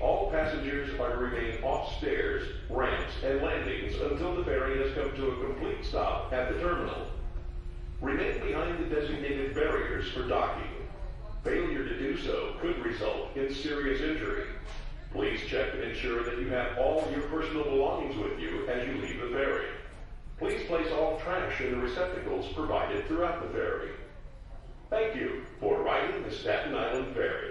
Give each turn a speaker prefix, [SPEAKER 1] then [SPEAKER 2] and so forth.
[SPEAKER 1] all passengers are to remain off stairs, ramps, and landings until the ferry has come to a complete stop at the terminal. Remain behind the designated barriers for docking. Failure to do so could result in serious injury. Please check and ensure that you have all your personal belongings with you as you leave the ferry. Please place all trash in the receptacles provided throughout the ferry. Thank you for riding the Staten Island Ferry.